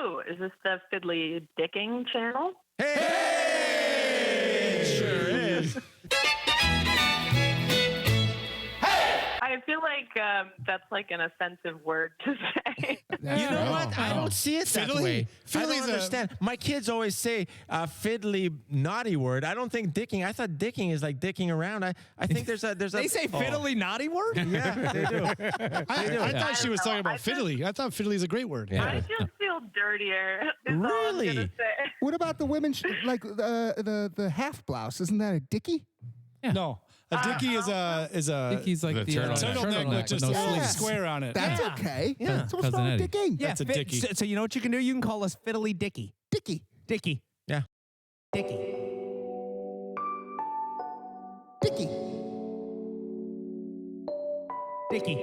Hello, is this the Fiddly Dicking channel? Hey! Sure is. I feel like that's like an offensive word to say. You know what? I don't see it that way. I don't understand. My kids always say fiddly naughty word. I don't think dicking. I thought dicking is like dicking around. I think there's a They say fiddly naughty word? Yeah, they do. I thought she was talking about fiddly. I thought fiddly is a great word. Yeah. I just feel dirtier. Is all I'm Really? gonna say. What about the women, like the half blouse? Isn't that a dickie? Yeah. No, a dickie is a Dicky's like the turtleneck with just a no little sleeves. square on it. That's Yeah. okay. Yeah. So what's Cousin wrong with Eddie. dicking? Yeah, That's a dickie. So you know what you can do? You can call us Fiddly Dicky. Dickie. Dicky. Yeah. Dicky. Dickie. Dicky.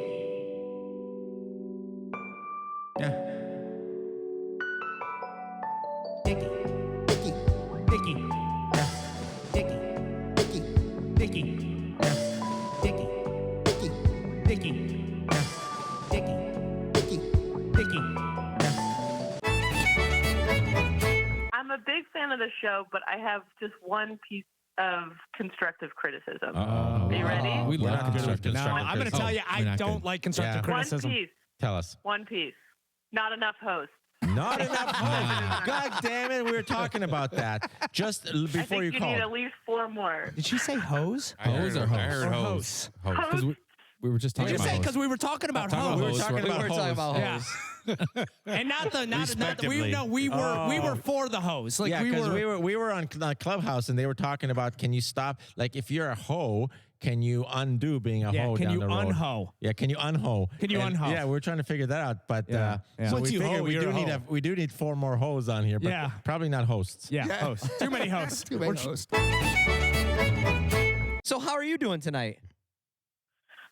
Yeah. Dicky. Dickie. Dicky. Dicky. Dickie. Dicky. Dicky. Dickie. Dicky. Dicky. Dickie. Dicky. I'm a big fan of the show, but I have just one piece of constructive criticism. Are you ready? We love constructive constructive. No, I'm going to tell you, I don't like constructive Yeah. criticism. One piece. Tell us. One piece. Not enough hosts. Not enough hosts. God damn it. We were talking about that just before I think you you called. need at least 4 more. Did she say hose? Hose or hose? I heard hose. Because we were just Did talking you about say hose. because we were talking about Talking hose? about We were hose, talking right? about We were talking about Yeah. And not the Respectively. we were for the hose. Like Yeah, we because were. we were on Clubhouse and they were talking about, can you stop? Like if you're a hoe, can you undo being a Yeah, hoe can down you the road? unhoe? Yeah, can you unhoe? Can you unhoe? Yeah, we're trying to figure that out, but Yeah. so Once we you figured hoe, we you're do a need hoe. we do need 4 more hoes on here, but Yeah. probably not hosts. Yeah, host. Too many hosts. Too many hosts. So how are you doing tonight?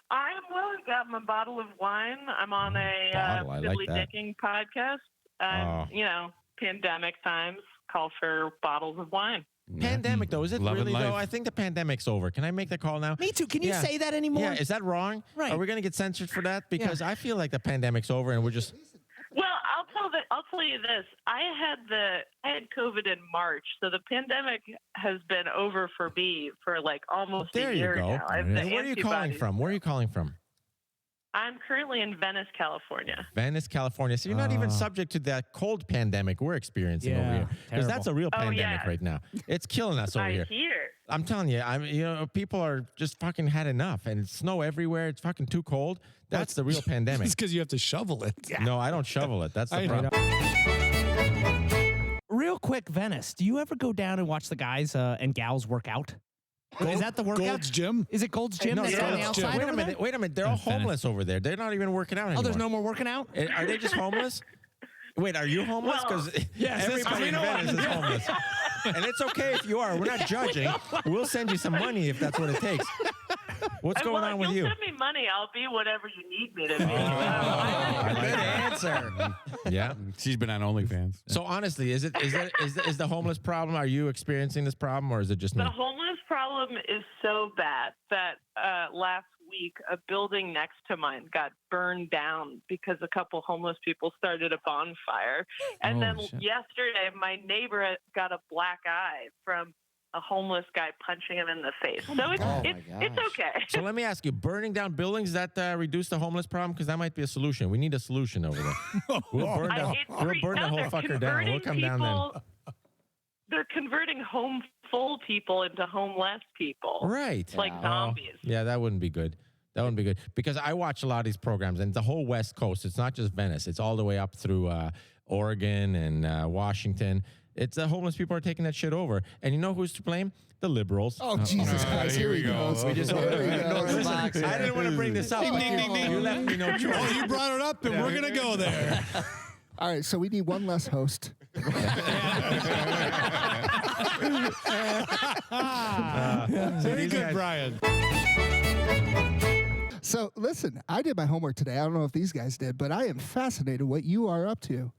I'm well. I've got my bottle of wine. I'm on a Bottle, I like Fiddly that. Dicking podcast. Oh. You know, pandemic times call for bottles of wine. Pandemic though, is it Love and really though? life. I think the pandemic's over. Can I make the call now? Me too. Can you Yeah. say that anymore? Yeah, is that wrong? Right. Are we going to get censored for that? Because I feel like the pandemic's over and we're just. Well, I'll tell you this. I had COVID in March, so the pandemic has been over for me for like almost There a you year go. now. I have And the where are you calling antibodies. from? Where are you calling from? I'm currently in Venice, California. Venice, California. So you're not even subject to that cold pandemic we're experiencing over Yeah, here. Because that's a real Oh, pandemic yeah. right now. It's killing us over I here. hear. I'm telling you, people are just fucking had enough, and it's snow everywhere. It's fucking too cold. That's the real pandemic. It's because you have to shovel it. No, I don't shovel it. That's the I know. problem. Real quick, Venice. Do you ever go down and watch the guys and gals work out? Is that the workout? Gold's Gym? Is it Gold's Gym? No, that's it's on the Gold's Gym. outside Wait a over minute. there? Wait a minute. They're all Venice. homeless over there. They're not even working out anymore. Oh, there's no more working out? Are they just homeless? Wait, are you homeless? Because everybody in Venice is homeless. And it's okay if you are. We're not judging. We'll send you some money if that's what it takes. What's going on with you'll you? send me money. I'll be whatever you need me to be. I like Good that. answer. Yeah. She's been on OnlyFans. So honestly, is the homeless problem? Are you experiencing this problem, or is it just me? The homeless problem is so bad that last week a building next to mine got burned down because a couple homeless people started a bonfire. And then yesterday, my neighbor got a black eye from a homeless guy punching him in the face. So it's okay. So let me ask you: burning down buildings that reduce the homeless problem? Because that might be a solution. We need a solution over there. We'll burn the whole fucker down. We'll come down then. They're converting home full people into homeless people. Right. Like zombies. Yeah, that wouldn't be good. That wouldn't be good. Because I watch a lot of these programs, and the whole West Coast, it's not just Venice. It's all the way up through Oregon and Washington. It's the homeless people are taking that shit over. And you know who's to blame? The liberals. Oh, Jesus Christ. Here we go. We just I didn't want to bring this up. but you left me no choice. Oh, you brought it up, and we're going to go there. All right, so we need one less host. Very good, Brian. So listen, I did my homework today. I don't know if these guys did, but I am fascinated what you are up to.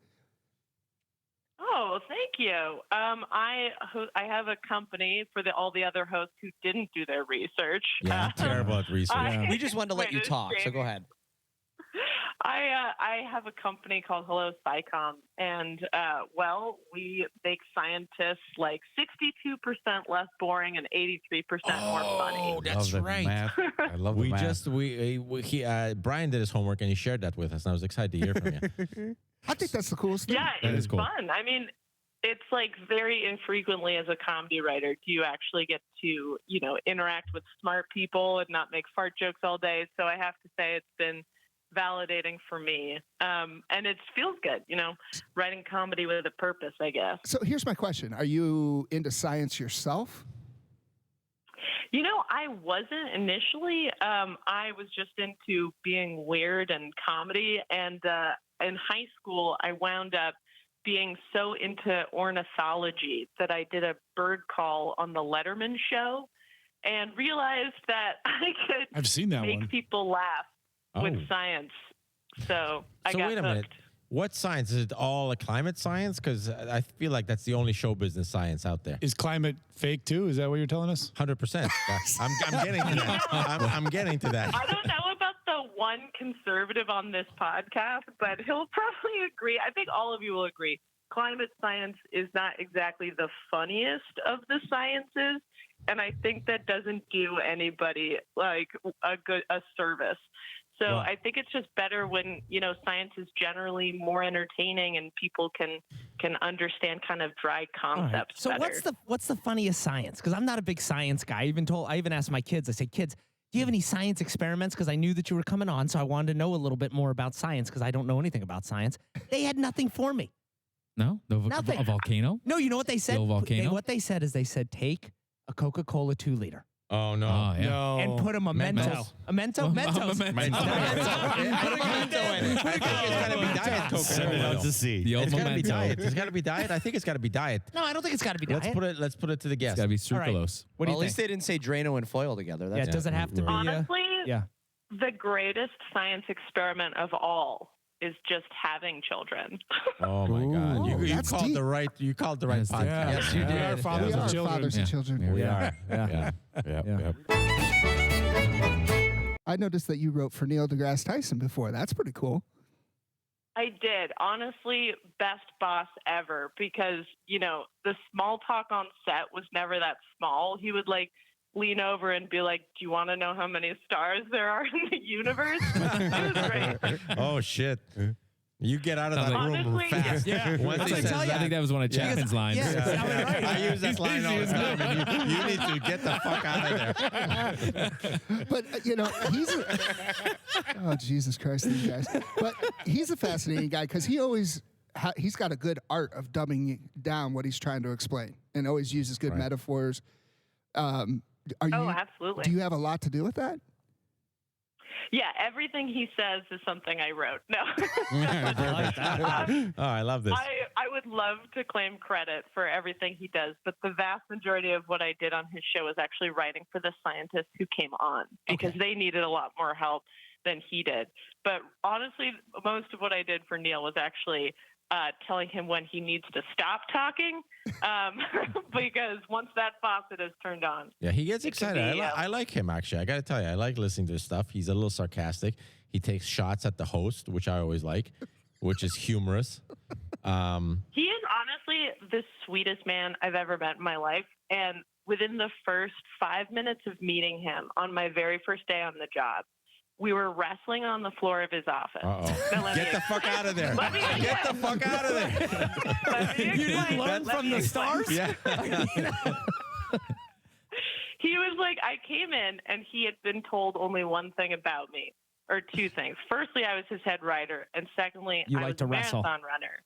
Oh, thank you. I have a company for all the other hosts who didn't do their research. Yeah, I'm terrible at research. We just wanted to let you talk, so go ahead. I have a company called Hello SciCom, and we make scientists like 62% less boring and 83% more funny. Oh, that's right. I love the math. Brian did his homework and he shared that with us, and I was excited to hear from you. I think that's the coolest thing. Yeah, That it's is cool. fun. I mean, it's like very infrequently as a comedy writer do you actually get to, interact with smart people and not make fart jokes all day. So I have to say it's been validating for me. And it feels good, writing comedy with a purpose, I guess. So here's my question. Are you into science yourself? I wasn't initially. I was just into being weird and comedy. And in high school, I wound up being so into ornithology that I did a bird call on the Letterman show and realized that I could I've seen that make one. people laugh with Oh. science. So I got wait a hooked. minute. What science? Is it all a climate science? Because I feel like that's the only show business science out there. Is climate fake too? Is that what you're telling us? 100%. I'm getting to that. I'm getting to that. I don't know about the one conservative on this podcast, but he'll probably agree. I think all of you will agree. Climate science is not exactly the funniest of the sciences, and I think that doesn't do anybody like a service. So Wow. I think it's just better when, science is generally more entertaining and people can understand kind of dry concepts So better. what's the funniest science? Because I'm not a big science guy. I even asked my kids. I said, kids, do you have any science experiments? Because I knew that you were coming on, so I wanted to know a little bit more about science because I don't know anything about science. They had nothing for me. No? Nothing. A volcano? No, you know what they said? The old volcano? What they said is take a Coca-Cola 2-liter Oh, no. Oh, yeah. No. and put a memento. Mentos. A mento? Mentos. Put a Memento in it. I think it's got to be Diet Coke. Send it out to sea. The old It's got to be memento. diet. It's got to be diet. I think it's got to be diet. No, I don't think it's got to be diet. Let's put it to the It's guest. got to be All right. sucralose. What do Well, you at least think? they didn't say Drano and foil together. Yeah, That's does it have to be? Honestly, Yeah. the greatest science experiment of all is just having children. Oh my God! Ooh, You that's called deep. the right. You called the right Yes, podcast. yes, you We did. are fathers We of are children. fathers of children. We are. Yeah. I noticed that you wrote for Neil deGrasse Tyson before. That's pretty cool. I did. Honestly, best boss ever because, the small talk on set was never that small. He would lean over and be like, do you want to know how many stars there are in the universe? It was great. Oh shit! You get out of that Sounds room Honestly, fast. yeah. Once he I says tell ya. I think that was one of Chapman's lines. Yeah. Right. I use that line all the time. And you need to get the fuck out of there. But, he's oh, Jesus Christ, these guys. But he's a fascinating guy because he's got a good art of dumbing down what he's trying to explain and always uses good Right. metaphors. Absolutely. Do you have a lot to do with that? Yeah, everything he says is something I wrote. No. Oh, I love this. I would love to claim credit for everything he does, but the vast majority of what I did on his show was actually writing for the scientists who came on because they needed a lot more help than he did. But honestly, most of what I did for Neil was actually telling him when he needs to stop talking because once that faucet is turned on. Yeah, he gets It could excited. be, I like him, actually. I got to tell you, I like listening to his stuff. He's a little sarcastic. He takes shots at the host, which I always like, which is humorous. He is honestly the sweetest man I've ever met in my life. And within the first 5 minutes of meeting him on my very first day on the job, we were wrestling on the floor of his office. Uh-oh. Now, let Get me- the fuck out of there. Let me Get the fuck out of there. Let me You didn't explain. learn Let from me the explain. stars? Yeah. He was like, I came in and he had been told only one thing about me, or two things. Firstly, I was his head writer, and secondly, You I like was to a wrestle. marathon runner.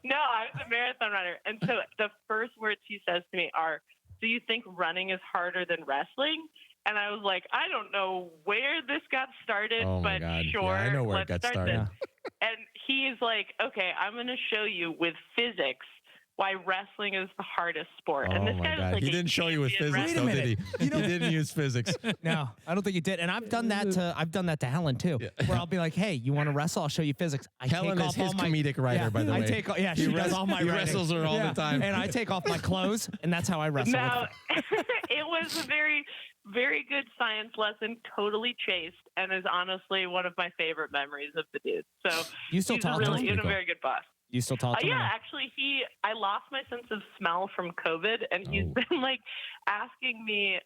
No, I was a marathon runner. And so the first words he says to me are, do you think running is harder than wrestling? And I was like, I don't know where this got started, Oh my but God. sure, Yeah, I know where it let's got start started. this. And he's like, okay, I'm going to show you with physics why wrestling is the hardest sport. And Oh this my guy was God. like He a didn't show you with champion physics, wrestler. though, did he? You know- He didn't use physics. No, I don't think you did. And I've done that to Helen too, where I'll be like, "Hey, you want to wrestle? I'll show you physics." I Helen take is off his all my, comedic writer, by the I way. take she does all my he writing. wrestles her all the time. And I take off my clothes, and that's how I wrestle. No, it was a very very good science lesson, totally chased, and is honestly one of my favorite memories of the dude. So You still he's talk to him? he's a very good boss. You still talk to him? Yeah, actually, I lost my sense of smell from COVID, and he's been like asking me,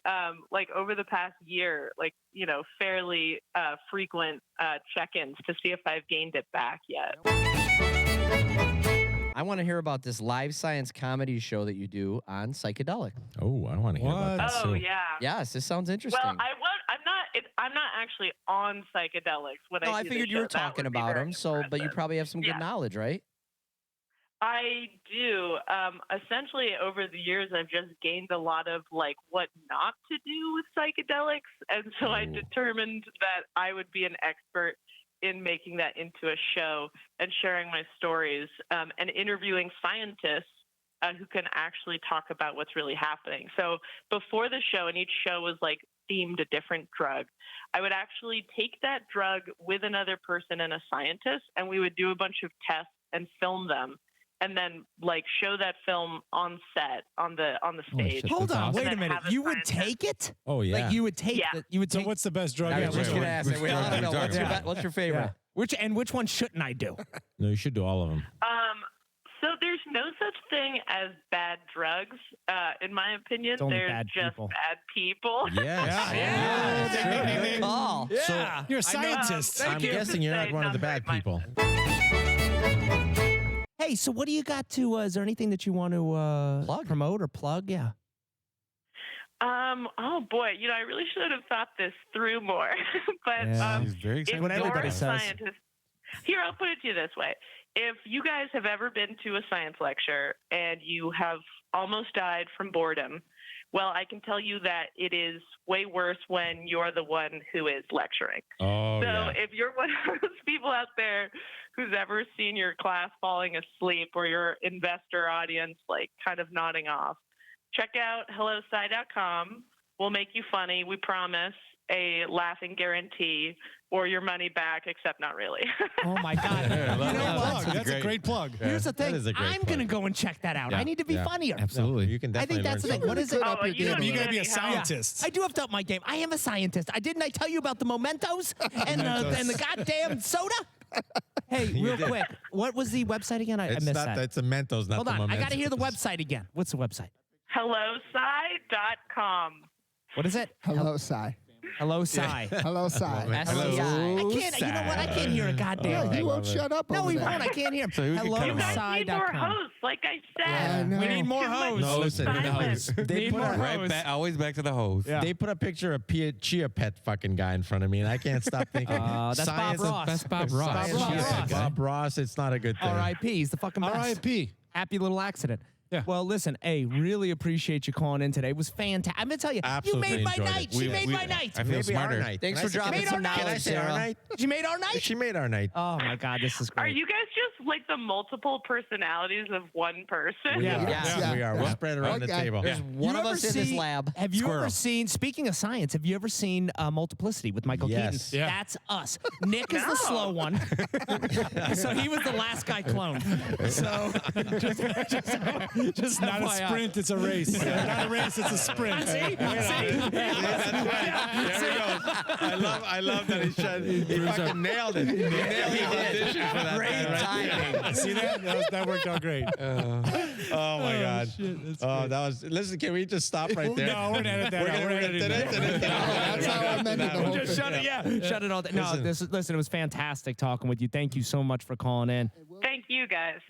like over the past year, like fairly frequent check-ins to see if I've gained it back yet. I want to hear about this live science comedy show that you do on Psychedelic. Oh, I want to hear about that. Oh too. yeah. Yes, this sounds interesting. Well, I'm not actually on psychedelics when no, I I do figured the you were show. That talking would be about very them, so but you impressive. probably have some good knowledge, right? I do. Essentially, over the years, I've just gained a lot of like what not to do with psychedelics, and so I determined that I would be an expert in making that into a show and sharing my stories and interviewing scientists who can actually talk about what's really happening. So before the show, and each show was like themed a different drug, I would actually take that drug with another person and a scientist, and we would do a bunch of tests and film them, and then like show that film on set on the stage. Hold That's on, awesome. wait a And then minute. have a You would scientist. take it? Oh yeah. Like you would take Yeah. you would So take what's the best drug? I you was ever just gonna done? ask. Wait, I don't know. What's your favorite? which one shouldn't I do? No, you should do all of them. So there's no such thing as bad drugs, in my opinion. It's only There's bad just people. bad people. Yes. Good call. Yeah. You're a scientist. I'm guessing you're not Say one of the not bad very people. Hey, so what do you got to is there anything that you want to promote or plug? Yeah. Oh boy, I really should have thought this through more. But Yeah. He's very if excited. What you're everybody a says. scientist, here, I'll put it to you this way. If you guys have ever been to a science lecture and you have almost died from boredom, well, I can tell you that it is way worse when you're the one who is lecturing. Oh So yeah. if you're one of those people out there who's ever seen your class falling asleep or your investor audience like kind of nodding off, check out HelloSci.com. We'll make you funny, we promise. A laughing guarantee or your money back, except not really. Oh my God. Yeah, You know what? Plug. That's a great plug. Here's the that thing. is a great I'm plug. going to go and check that out. I need to be Yeah. funnier. Absolutely. You can I definitely think that's the learn thing. What is it? Oh, up your you don't game. You need gotta be a any help. scientist. I do have to up my game. I am a scientist. Didn't I tell you about the mementos and the goddamn soda? Hey, real quick, what was the website again? I It's missed not that. It's a Mentos, not Hold the on, I got to Mementos. hear the website again. What's the website? HelloSci.com. What is it? Hello, Sci. Hello, Sci. Hello, Sci. SCI. I can't. You know what? I can't hear a goddamn Yeah, he thing. won't shut up. No, over he there. won't. I can't hear him. So who can cut him out? You guys need more HelloSci.com. hosts, like I Yeah, I said. know. We need more hosts. No, listen. Silence. They put, Right back, always back to the hose. they put a picture of Chia Pet fucking guy in front of me, and I can't stop thinking. That's Bob Ross. That's Bob Ross. Bob Ross. Bob Ross. It's not a good thing. R.I.P. He's the fucking best. R.I.P. Happy little accident. Yeah. Well, listen, hey, really appreciate you calling in today. It was fantastic. I'm gonna tell you, Absolutely you made my enjoyed it. night. She made my night. I feel Maybe smarter. our night. Thanks Can for I say- dropping Made some our night. Can I knowledge, say our Sarah. night? She made our night. She made our night. Oh my God, this is great. Are you guys just like the multiple personalities of one person? Yeah. Yes, Yeah. we are. We'll spread it around the Okay. table. There's one You of ever us in this seen- lab. Have you ever Squirrel. seen, speaking of science, have you ever seen Multiplicity with Michael Yes. Keaton? Yeah. That's us. Nick is the slow one. So he was the last guy cloned. So just Not a FYI. sprint, it's a race. Not a race, it's a sprint. See? I love that he fucking nailed it. He nailed the audition for that. Great guy, right? timing. See that? That worked out great. Oh my God. That was. Listen, can we just stop right there? No, we're gonna edit that out. We're editing that. That's how I meant it the whole Just thing. shut it, shut it all down. No, listen, it was fantastic talking with you. Thank you so much for calling in. Thank you, guys.